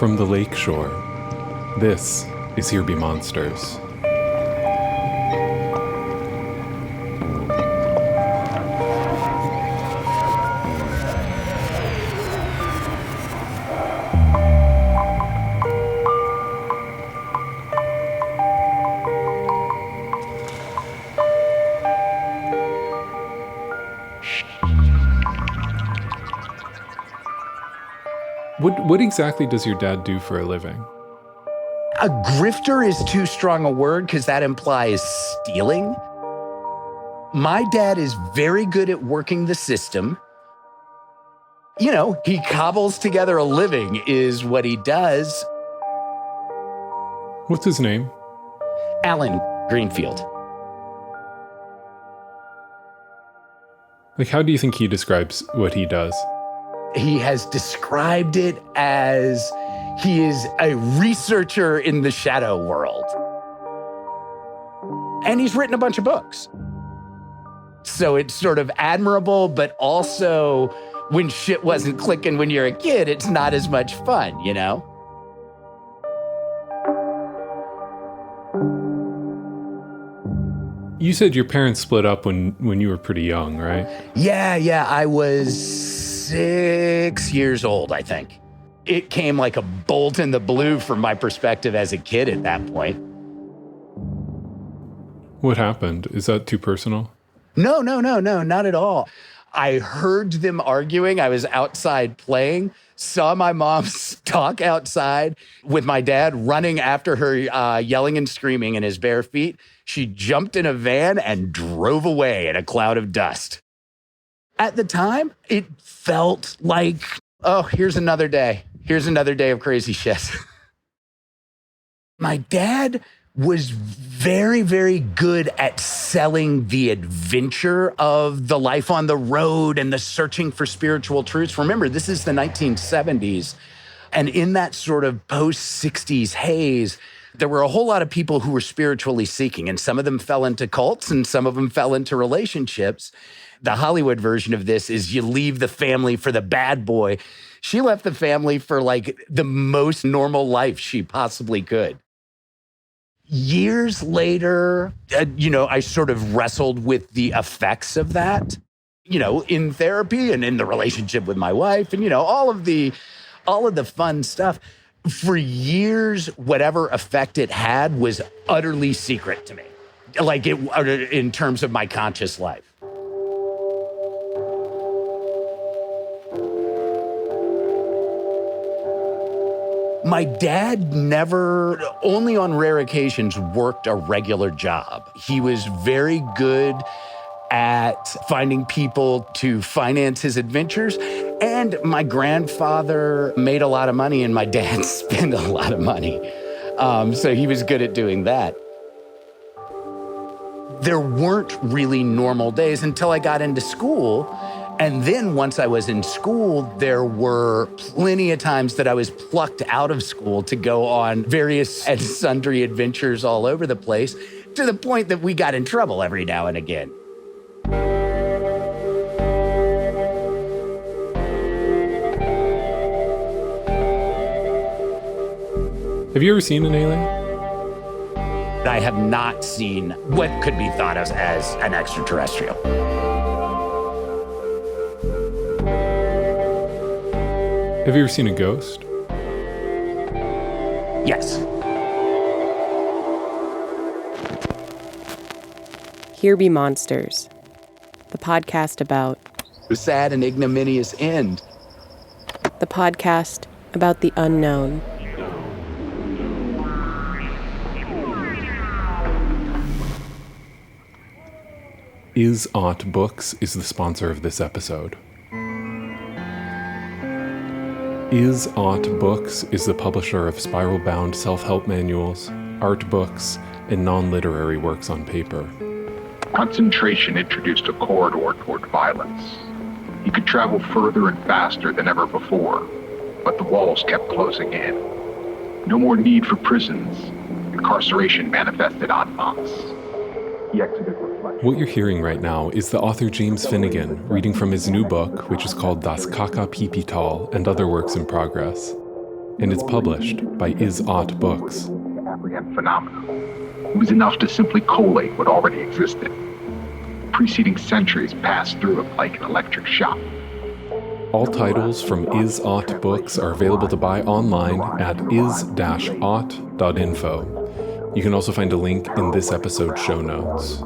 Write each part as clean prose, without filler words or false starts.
From the lake shore, this is Here Be Monsters. What exactly does your dad do for a living? A grifter is too strong a word because that implies stealing. My dad is very good at working the system. You know, he cobbles together a living is what he does. What's his name? Alan Greenfield. Like, how do you think he describes what he does? He has described it as he is a researcher in the shadow world. And he's written a bunch of books. So it's sort of admirable, but also when shit wasn't clicking when you're a kid, it's not as much fun, you know? You said your parents split up when you were pretty young, right? Yeah. I was 6 years old, I think. It came like a bolt in the blue from my perspective as a kid at that point. What happened? Is that too personal? No, not at all. I heard them arguing. I was outside playing, saw my mom stalk outside with my dad running after her, yelling and screaming in his bare feet. She jumped in a van and drove away in a cloud of dust. At the time, it felt like, oh, here's another day. Here's another day of crazy shit. My dad was very, very good at selling the adventure of the life on the road and the searching for spiritual truths. Remember, this is the 1970s. And in that sort of post-60s haze, there were a whole lot of people who were spiritually seeking, and some of them fell into cults and some of them fell into relationships. The Hollywood version of this is you leave the family for the bad boy. She left the family for like the most normal life she possibly could. Years later, I sort of wrestled with the effects of that, in therapy and in the relationship with my wife and, all of the fun stuff. For years, whatever effect it had was utterly secret to me, like in terms of my conscious life. My dad never, only on rare occasions, worked a regular job. He was very good at finding people to finance his adventures. And my grandfather made a lot of money and my dad spent a lot of money. So he was good at doing that. There weren't really normal days until I got into school. And then once I was in school, there were plenty of times that I was plucked out of school to go on various and sundry adventures all over the place, to the point that we got in trouble every now and again. Have you ever seen an alien? I have not seen what could be thought of as an extraterrestrial. Have you ever seen a ghost? Yes. Here Be Monsters, the podcast about the sad and ignominious end. The podcast about the unknown. Is Aught Books is the sponsor of this episode. Is Aught Books is the publisher of spiral-bound self-help manuals, art books, and non-literary works on paper. Concentration introduced a corridor toward violence. He could travel further and faster than ever before, but the walls kept closing in. No more need for prisons. Incarceration manifested en masse. He exited reflection. What you're hearing right now is the author James Finnegan reading from his new book, which is called Das Kaka Pipital and Other Works in Progress. and it's published by Is Aught Books. Apprehend phenomena. It was enough to simply collate what already existed. Preceding centuries passed through it like an electric shock. All titles from Is Aught Books are available to buy online at is-aught.info. You can also find a link in this episode's show notes.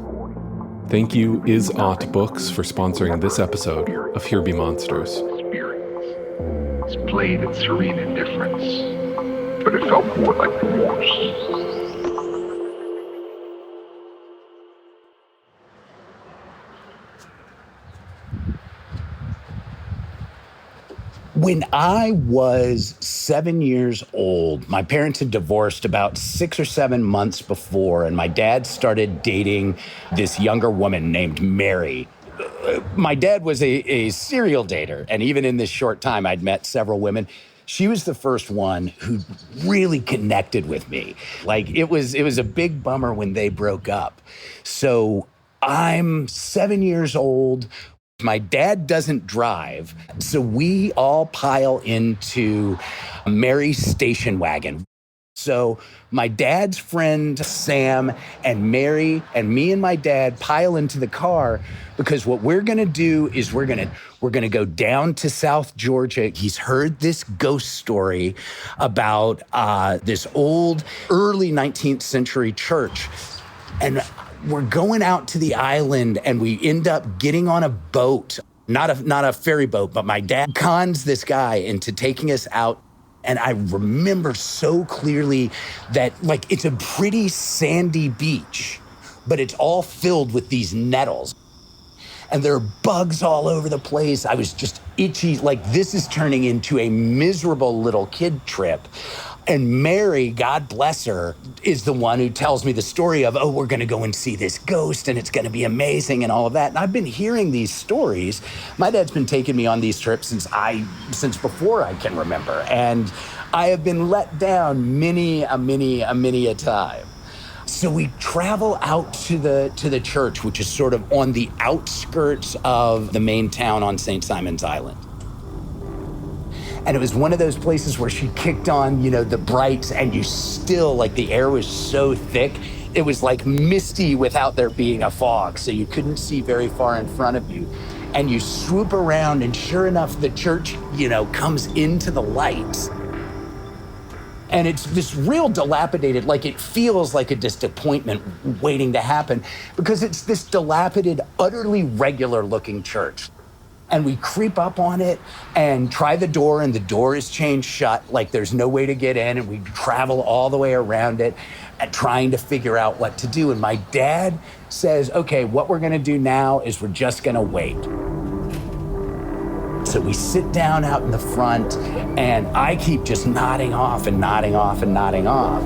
Thank you, Is Aught Books, for sponsoring this episode of Here Be Monsters. It's played in serene indifference, but it felt more like remorse. When I was 7 years old, my parents had divorced about 6 or 7 months before, and my dad started dating this younger woman named Mary. My dad was a serial dater, and even in this short time, I'd met several women. She was the first one who really connected with me. Like, it was a big bummer when they broke up. So I'm 7 years old. My dad doesn't drive, so we all pile into Mary's station wagon. So my dad's friend, Sam, and Mary, and me and my dad pile into the car because what we're gonna do is we're gonna go down to South Georgia. He's heard this ghost story about this old, early 19th century church. And we're going out to the island and we end up getting on a boat, not a ferry boat, but my dad cons this guy into taking us out. And I remember so clearly that, like, it's a pretty sandy beach, but it's all filled with these nettles. And there are bugs all over the place. I was just itchy, like this is turning into a miserable little kid trip. And Mary, God bless her, is the one who tells me the story of, oh, we're gonna go and see this ghost and it's gonna be amazing and all of that. And I've been hearing these stories. My dad's been taking me on these trips since before I can remember. And I have been let down many a time. So we travel out to the church, which is sort of on the outskirts of the main town on St. Simon's Island. And it was one of those places where she kicked on, the brights, and you still, like, the air was so thick, it was like misty without there being a fog, so you couldn't see very far in front of you. And you swoop around, and sure enough, the church, comes into the lights. And it's this real dilapidated, like it feels like a disappointment waiting to happen because it's this dilapidated, utterly regular looking church. And we creep up on it and try the door, and the door is chained shut, like there's no way to get in, and we travel all the way around it and trying to figure out what to do. And my dad says, okay, what we're gonna do now is we're just gonna wait. So we sit down out in the front, and I keep just nodding off and nodding off and nodding off.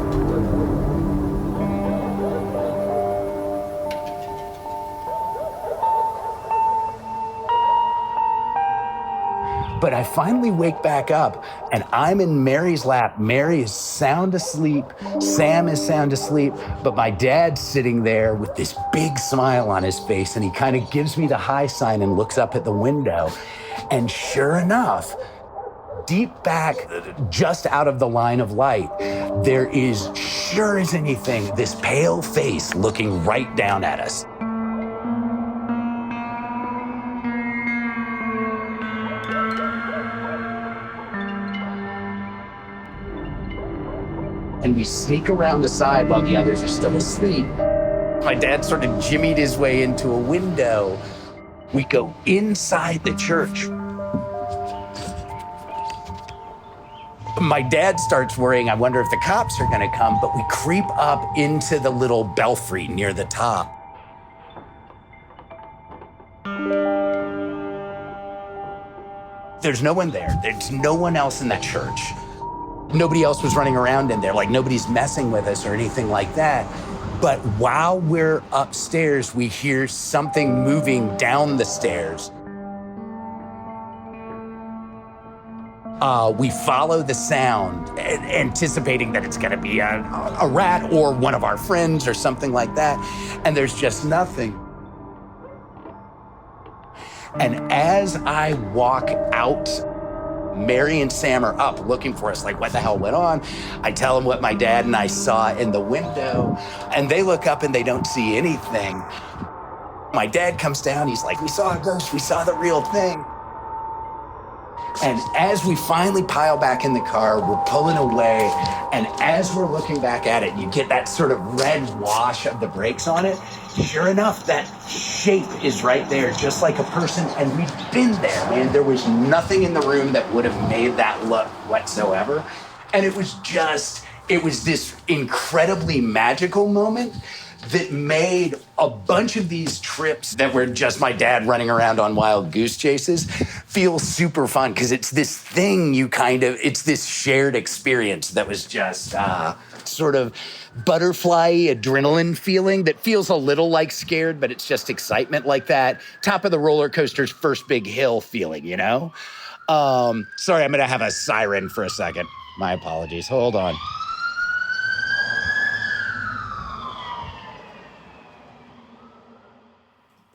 But I finally wake back up, and I'm in Mary's lap. Mary is sound asleep. Sam is sound asleep. But my dad's sitting there with this big smile on his face, and he kind of gives me the high sign and looks up at the window. And sure enough, deep back, just out of the line of light, there is, sure as anything, this pale face looking right down at us. And we sneak around the side while the others are still asleep. My dad sort of jimmied his way into a window. We go inside the church. My dad starts worrying, I wonder if the cops are gonna come, but we creep up into the little belfry near the top. There's no one there. There's no one else in that church. Nobody else was running around in there, like nobody's messing with us or anything like that. But while we're upstairs, we hear something moving down the stairs. We follow the sound, anticipating that it's gonna be a rat or one of our friends or something like that, and there's just nothing. And as I walk out, Mary and Sam are up looking for us, like, what the hell went on? I tell them what my dad and I saw in the window, and they look up and they don't see anything. My dad comes down, he's like, we saw a ghost, we saw the real thing. And as we finally pile back in the car, we're pulling away, and as we're looking back at it, you get that sort of red wash of the brakes on it. Sure enough, that shape is right there, just like a person, and we've been there, man. There was nothing in the room that would have made that look whatsoever. And it was this incredibly magical moment that made a bunch of these trips that were just my dad running around on wild goose chases feel super fun, because it's this thing it's this shared experience that was just sort of butterfly adrenaline feeling that feels a little like scared, but it's just excitement like that. Top of the roller coaster's first big hill feeling, you know? Sorry, I'm gonna have a siren for a second. My apologies, hold on.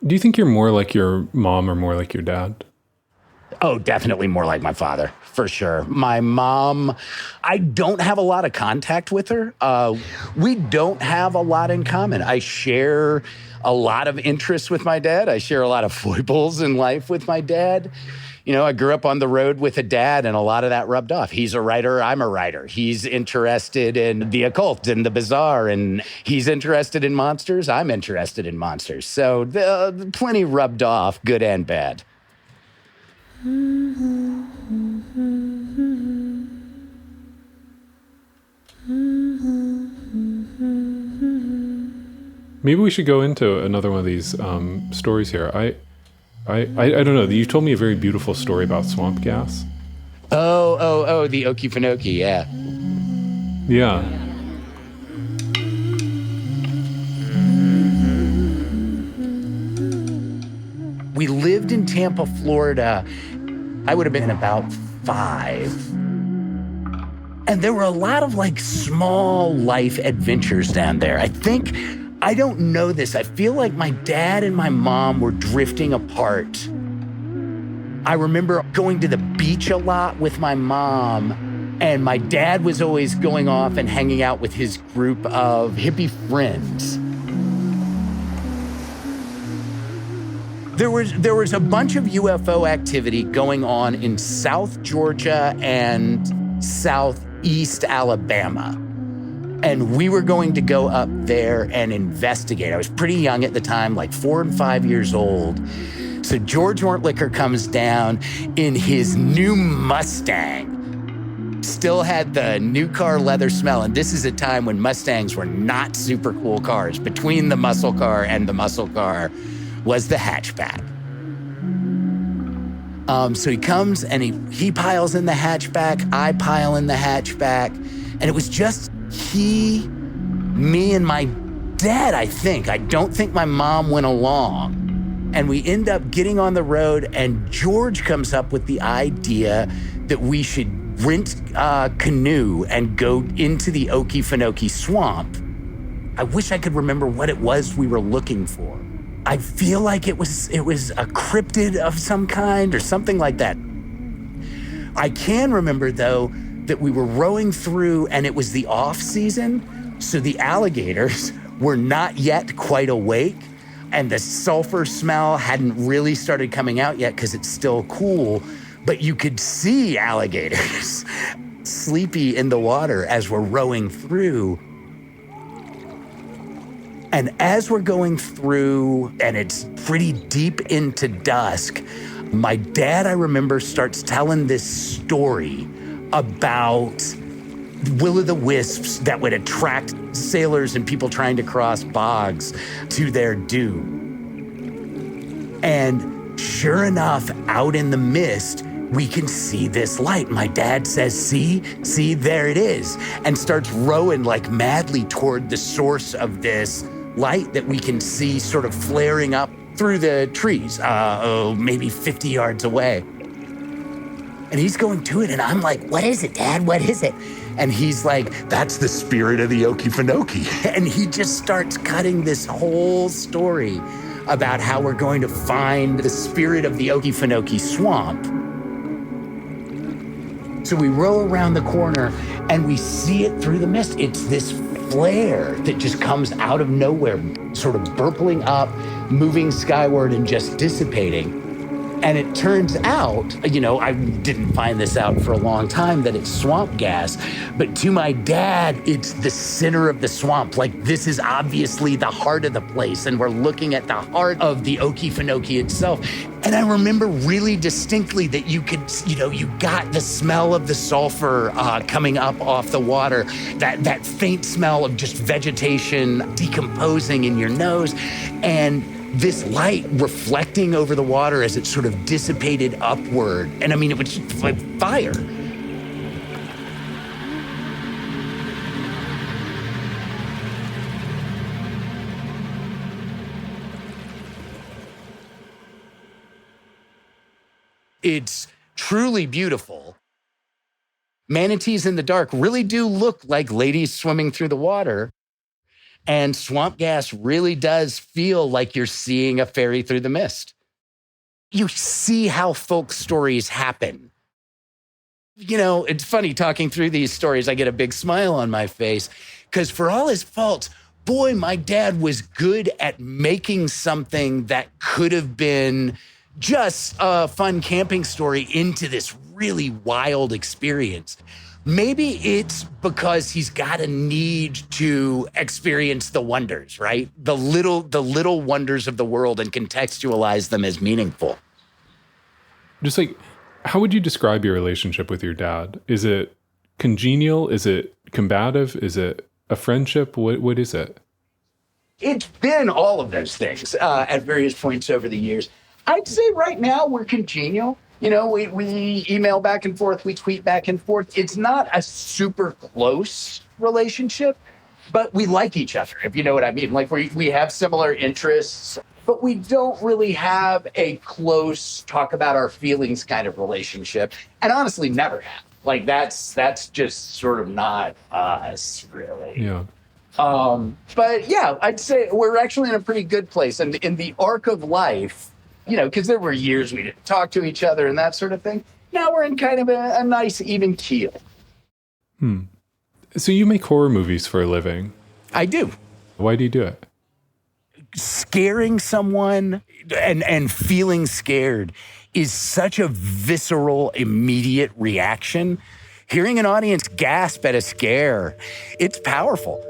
Do you think you're more like your mom or more like your dad? Oh, definitely more like my father, for sure. My mom, I don't have a lot of contact with her. We don't have a lot in common. I share a lot of interests with my dad. I share a lot of foibles in life with my dad. You know, I grew up on the road with a dad, and a lot of that rubbed off. He's a writer, I'm a writer. He's interested in the occult and the bizarre, and he's interested in monsters, I'm interested in monsters. So plenty rubbed off, good and bad. Maybe we should go into another one of these stories here. I don't know. You told me a very beautiful story about swamp gas. Oh, the Okefenokee, yeah. Yeah. We lived in Tampa, Florida. I would have been about 5. And there were a lot of like small life adventures down there. I don't know this. I feel like my dad and my mom were drifting apart. I remember going to the beach a lot with my mom, and my dad was always going off and hanging out with his group of hippie friends. There was a bunch of UFO activity going on in South Georgia and Southeast Alabama. And we were going to go up there and investigate. I was pretty young at the time, like 4 and 5 years old. So George Ortlicker comes down in his new Mustang. Still had the new car leather smell. And this is a time when Mustangs were not super cool cars. Between the muscle car and the muscle car was the hatchback. So he comes and he piles in the hatchback, I pile in the hatchback, and it was just me and my dad, I think. I don't think my mom went along. And we end up getting on the road, and George comes up with the idea that we should rent a canoe and go into the Okefenokee swamp. I wish I could remember what it was we were looking for. I feel like it was a cryptid of some kind or something like that. I can remember, though, that we were rowing through and it was the off season, so the alligators were not yet quite awake, and the sulfur smell hadn't really started coming out yet because it's still cool, but you could see alligators sleepy in the water as we're rowing through. And as we're going through, and it's pretty deep into dusk, my dad, I remember, starts telling this story about will-o'-the-wisps that would attract sailors and people trying to cross bogs to their doom. And sure enough, out in the mist, we can see this light. My dad says, see, there it is, and starts rowing like madly toward the source of this light that we can see sort of flaring up through the trees, maybe 50 yards away. And he's going to it, and I'm like, what is it, Dad? What is it? And he's like, that's the spirit of the Okefenokee. And he just starts cutting this whole story about how we're going to find the spirit of the Okefenokee swamp. So we row around the corner and we see it through the mist. It's this flare that just comes out of nowhere, sort of burpling up, moving skyward and just dissipating. And it turns out, I didn't find this out for a long time, that it's swamp gas. But to my dad, it's the center of the swamp. Like, this is obviously the heart of the place. And we're looking at the heart of the Okefenokee itself. And I remember really distinctly that you could, you got the smell of the sulfur coming up off the water, that faint smell of just vegetation decomposing in your nose. And this light reflecting over the water as it sort of dissipated upward. And I mean, it was just like fire. It's truly beautiful. Manatees in the dark really do look like ladies swimming through the water. And swamp gas really does feel like you're seeing a fairy through the mist. You see how folk stories happen. It's funny talking through these stories, I get a big smile on my face, because for all his faults, boy, my dad was good at making something that could have been just a fun camping story into this really wild experience. Maybe it's because he's got a need to experience the wonders, right? The little wonders of the world and contextualize them as meaningful. Just like, how would you describe your relationship with your dad? Is it congenial? Is it combative? Is it a friendship? What is it? It's been all of those things at various points over the years. I'd say right now we're congenial. We email back and forth, we tweet back and forth. It's not a super close relationship, but we like each other, if you know what I mean. Like, we have similar interests, but we don't really have a close talk about our feelings kind of relationship. And honestly, never have. Like, that's just sort of not us, really. Yeah. But yeah, I'd say we're actually in a pretty good place. And in the arc of life, because there were years we didn't talk to each other and that sort of thing. Now we're in kind of a nice, even keel. So you make horror movies for a living. I do. Why do you do it? Scaring someone and feeling scared is such a visceral, immediate reaction. Hearing an audience gasp at a scare, it's powerful.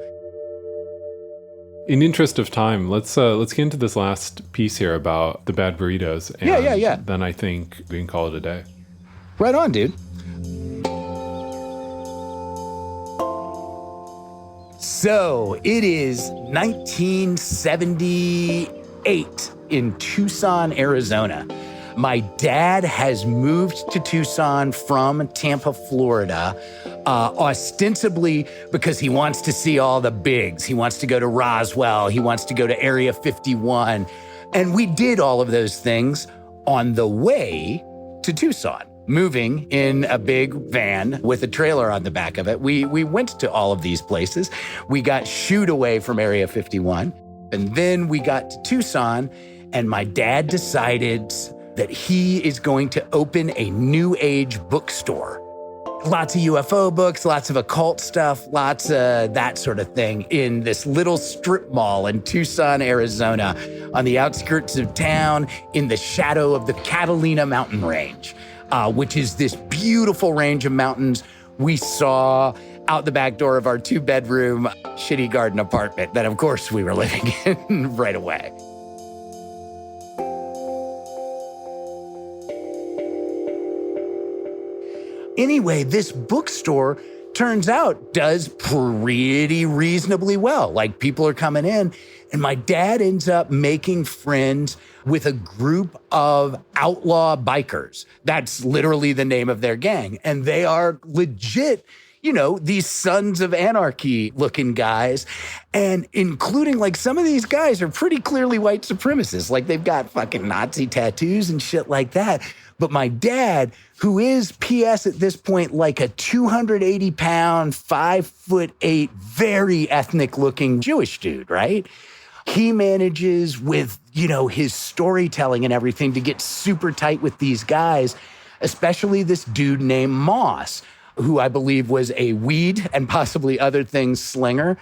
In interest of time, let's get into this last piece here about the bad burritos. And Yeah. Then I think we can call it a day. Right on, dude. So it is 1978 in Tucson, Arizona. My dad has moved to Tucson from Tampa, Florida, ostensibly because he wants to see all the bigs. He wants to go to Roswell. He wants to go to Area 51. And we did all of those things on the way to Tucson, moving in a big van with a trailer on the back of it. We went to all of these places. We got shooed away from Area 51. And then we got to Tucson, and my dad decided that he is going to open a new age bookstore. Lots of UFO books, lots of occult stuff, lots of that sort of thing in this little strip mall in Tucson, Arizona, on the outskirts of town in the shadow of the Catalina mountain range, which is this beautiful range of mountains we saw out the back door of our 2-bedroom shitty garden apartment that, of course, we were living in right away. Anyway, this bookstore, turns out, does pretty reasonably well. Like, people are coming in, and my dad ends up making friends with a group of outlaw bikers. That's literally the name of their gang. And they are legit, these sons of anarchy looking guys. And including, like, some of these guys are pretty clearly white supremacists. Like, they've got fucking Nazi tattoos and shit like that. But my dad, who is P.S. at this point, like a 280-pound, 5'8", very ethnic-looking Jewish dude, right? He manages with, his storytelling and everything to get super tight with these guys, especially this dude named Moss, who I believe was a weed and possibly other things slinger,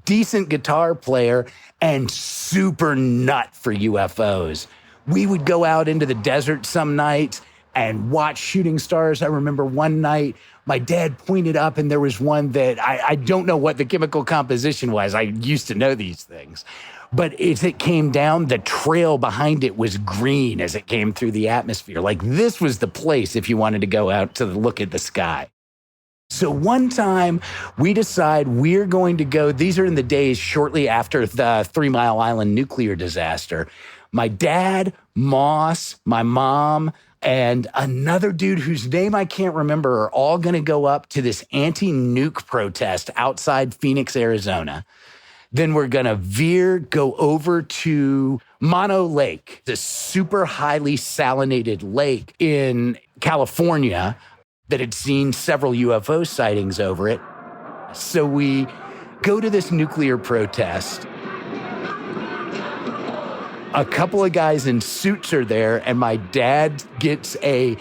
decent guitar player, and super nut for UFOs. We would go out into the desert some nights and watch shooting stars. I remember one night my dad pointed up and there was one that I don't know what the chemical composition was. I used to know these things. But as it came down, the trail behind it was green as it came through the atmosphere. Like this was the place if you wanted to go out to look at the sky. So one time we decide we're going to go, these are in the days shortly after the 3 Mile Island nuclear disaster. My dad, Moss, my mom, and another dude whose name I can't remember are all going to go up to this anti-nuke protest outside Phoenix, Arizona. Then we're going to go over to Mono Lake, this super highly salinated lake in California that had seen several UFO sightings over it. So we go to this nuclear protest. A couple of guys in suits are there, and my dad gets a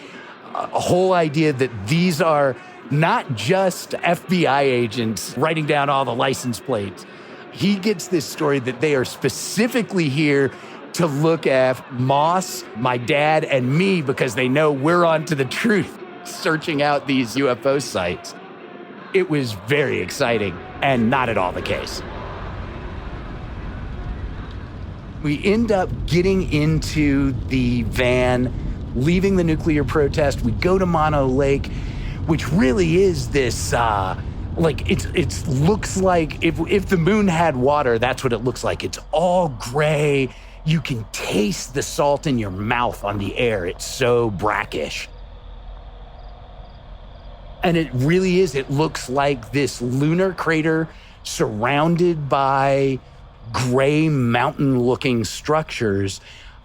whole idea that these are not just FBI agents writing down all the license plates. He gets this story that they are specifically here to look at Moss, my dad, and me because they know we're on to the truth, searching out these UFO sites. It was very exciting and not at all the case. We end up getting into the van, leaving the nuclear protest. We go to Mono Lake, which really is this, it looks like if the moon had water, that's what it looks like. It's all gray. You can taste the salt in your mouth on the air. It's so brackish. And it really is. It looks like this lunar crater surrounded by gray mountain-looking structures.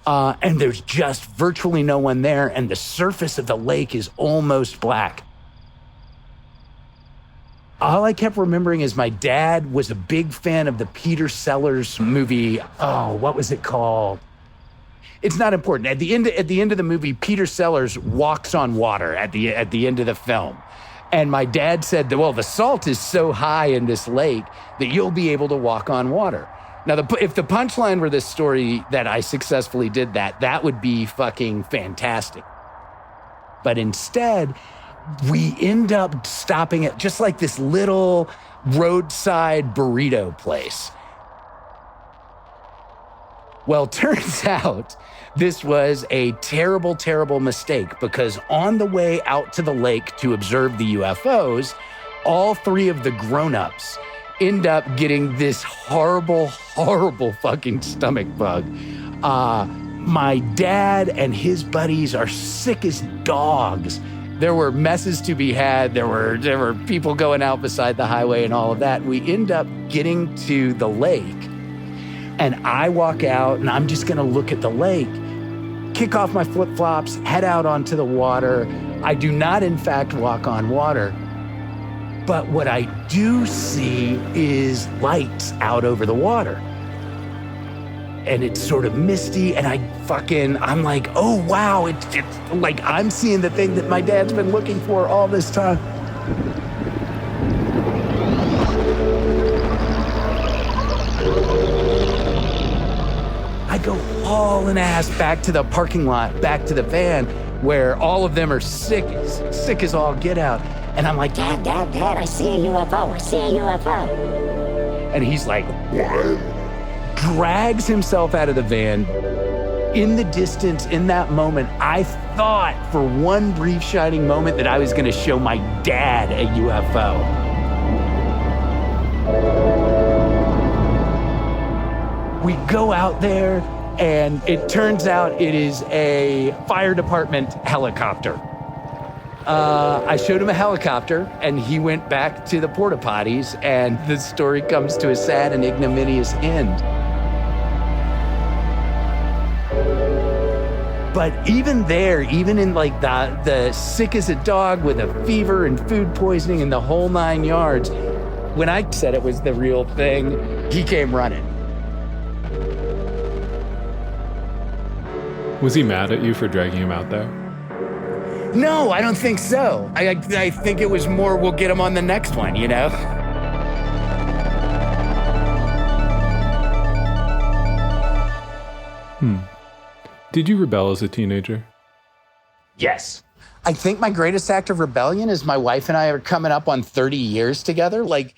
And there's just virtually no one there. And the surface of the lake is almost black. All I kept remembering is my dad was a big fan of the Peter Sellers movie. Oh, what was it called? It's not important. At the end of the movie, Peter Sellers walks on water at the end of the film. And my dad said that, well, the salt is so high in this lake that you'll be able to walk on water. Now, if the punchline were this story that I successfully did that would be fucking fantastic. But instead, we end up stopping at just like this little roadside burrito place. Well, turns out this was a terrible, terrible mistake because on the way out to the lake to observe the UFOs, all three of the grown-ups end up getting this horrible, horrible fucking stomach bug. My dad and his buddies are sick as dogs. There were messes to be had. There were people going out beside the highway and all of that. We end up getting to the lake, and I walk out, and I'm just gonna look at the lake, kick off my flip-flops, head out onto the water. I do not, in fact, walk on water. But what I do see is lights out over the water. And it's sort of misty, and I'm like, oh, wow, it's like I'm seeing the thing that my dad's been looking for all this time. I go hauling ass back to the parking lot, back to the van, where all of them are sick as all get out. And I'm like, Dad, I see a UFO. And he's like, what? Drags himself out of the van. In the distance, in that moment, I thought for one brief shining moment that I was gonna show my dad a UFO. We go out there, and it turns out it is a fire department helicopter. I showed him a helicopter, and he went back to the porta potties, and the story comes to a sad and ignominious end. But even there, even in like the sick as a dog with a fever and food poisoning and the whole 9 yards, when I said it was the real thing, he came running. Was he mad at you for dragging him out there? No, I don't think so. I think it was more, we'll get him on the next one, you know? Did you rebel as a teenager? Yes. I think my greatest act of rebellion is my wife and I are coming up on 30 years together. Like,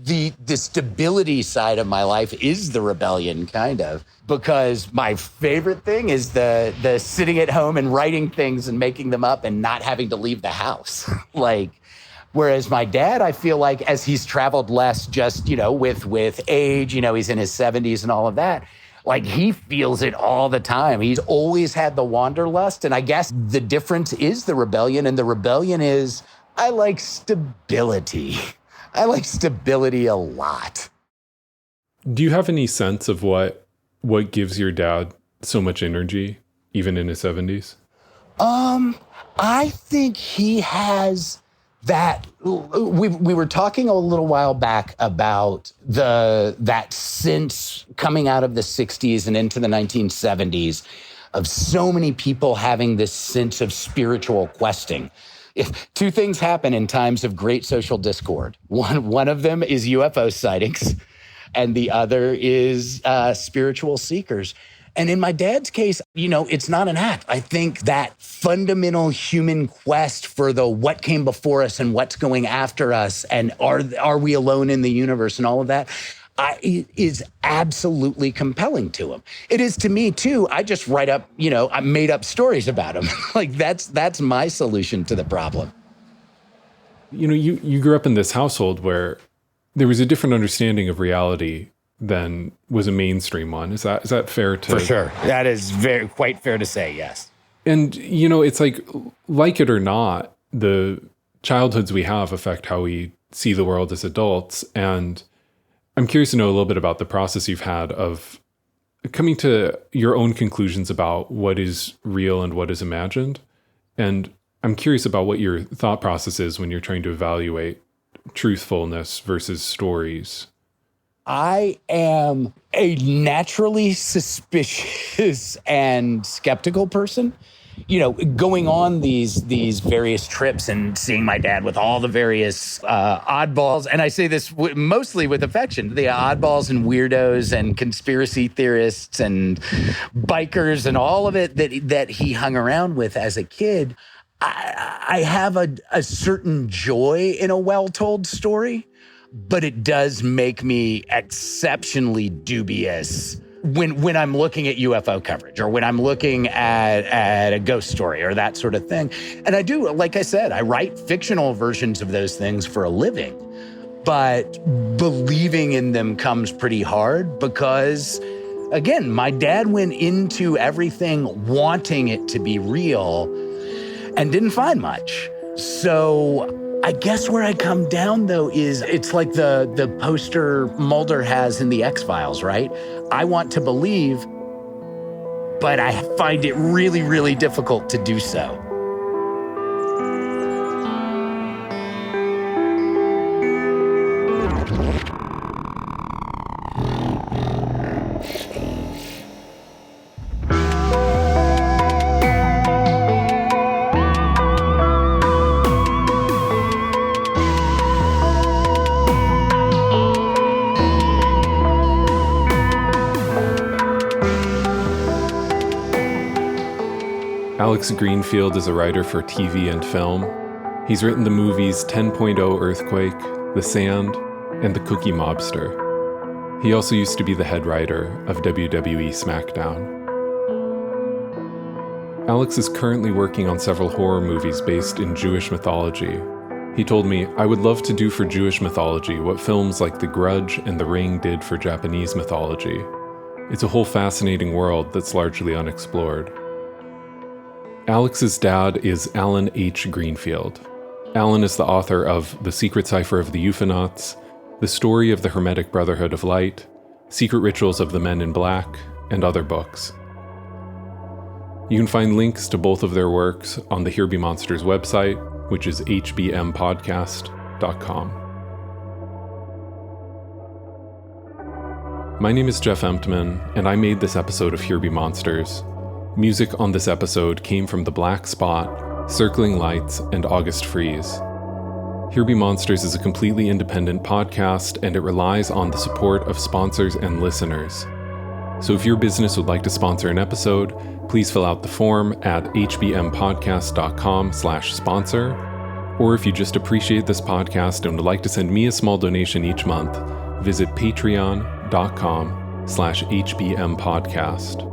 the stability side of my life is the rebellion, kind of, because my favorite thing is the sitting at home and writing things and making them up and not having to leave the house. Like, whereas my dad, I feel like as he's traveled less, just, you know, with age, you know, he's in his 70s and all of that, like, he feels it all the time. He's always had the wanderlust. And I guess the difference is the rebellion. And the rebellion is, I like stability. I like stability a lot. Do you have any sense of what gives your dad so much energy, even in his 70s? I think he has that. We were talking a little while back about that sense coming out of the 60s and into the 1970s of so many people having this sense of spiritual questing. If two things happen in times of great social discord. One of them is UFO sightings, and the other is spiritual seekers. And in my dad's case, you know, it's not an act. I think that fundamental human quest for the what came before us and what's going after us, and are we alone in the universe and all of that, is absolutely compelling to him. It is to me too. I just write up, you know, I made up stories about him. Like, that's my solution to the problem. You know, you grew up in this household where there was a different understanding of reality than was a mainstream one. Is that fair to? For sure. That is quite fair to say, yes. And, you know, it's like it or not, the childhoods we have affect how we see the world as adults. And I'm curious to know a little bit about the process you've had of coming to your own conclusions about what is real and what is imagined. And I'm curious about what your thought process is when you're trying to evaluate truthfulness versus stories. I am a naturally suspicious and skeptical person. You know, going on these various trips and seeing my dad with all the various oddballs, and I say this mostly with affection, the oddballs and weirdos and conspiracy theorists and bikers and all of it that he hung around with as a kid, I have a certain joy in a well-told story, but it does make me exceptionally dubious when I'm looking at UFO coverage or when I'm looking at a ghost story or that sort of thing. And I do, like I said, I write fictional versions of those things for a living, but believing in them comes pretty hard because, again, my dad went into everything wanting it to be real and didn't find much. So I guess where I come down, though, is it's like the poster Mulder has in the X-Files, right? I want to believe, but I find it really, really difficult to do so. Alex Greenfield is a writer for TV and film. He's written the movies 10.0 Earthquake, The Sand, and The Cookie Mobster. He also used to be the head writer of WWE SmackDown. Alex is currently working on several horror movies based in Jewish mythology. He told me, "I would love to do for Jewish mythology what films like The Grudge and The Ring did for Japanese mythology. It's a whole fascinating world that's largely unexplored." Alex's dad is Alan H. Greenfield. Alan is the author of The Secret Cipher of the Euphonauts, The Story of the Hermetic Brotherhood of Light, Secret Rituals of the Men in Black, and other books. You can find links to both of their works on the Here Be Monsters website, which is hbmpodcast.com. My name is Jeff Emptman, and I made this episode of Here Be Monsters. Music on this episode came from The Black Spot, Circling Lights, and August Freeze. Here Be Monsters is a completely independent podcast, and it relies on the support of sponsors and listeners. So if your business would like to sponsor an episode, please fill out the form at hbmpodcast.com/sponsor. Or if you just appreciate this podcast and would like to send me a small donation each month, visit patreon.com/hbmpodcast.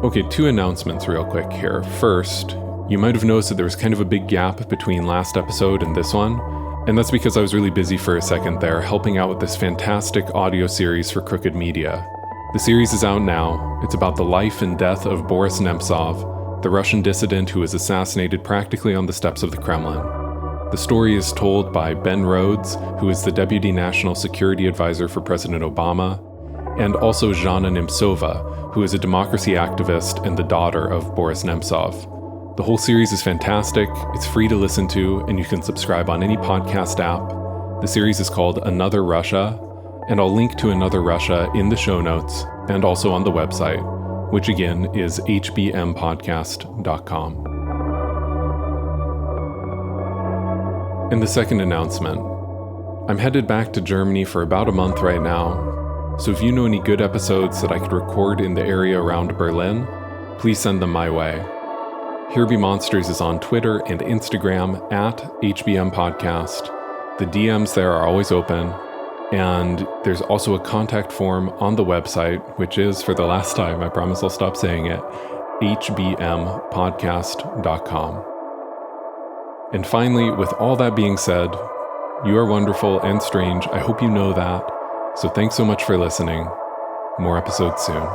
Okay, 2 announcements real quick here. First, you might have noticed that there was kind of a big gap between last episode and this one, and that's because I was really busy for a second there helping out with this fantastic audio series for Crooked Media. The series is out now. It's about the life and death of Boris Nemtsov, the Russian dissident who was assassinated practically on the steps of the Kremlin. The story is told by Ben Rhodes, who is the Deputy National Security Advisor for President Obama, and also Zhana Nemtsova, who is a democracy activist and the daughter of Boris Nemtsov. The whole series is fantastic, it's free to listen to, and you can subscribe on any podcast app. The series is called Another Russia, and I'll link to Another Russia in the show notes and also on the website, which again is hbmpodcast.com. And the second announcement. I'm headed back to Germany for about a month right now, so if you know any good episodes that I could record in the area around Berlin, please send them my way. Here Be Monsters is on Twitter and Instagram at HBM Podcast. The DMs there are always open, and there's also a contact form on the website, which is, for the last time, I promise I'll stop saying it, hbmpodcast.com. And finally, with all that being said, you are wonderful and strange. I hope you know that. So thanks so much for listening. More episodes soon.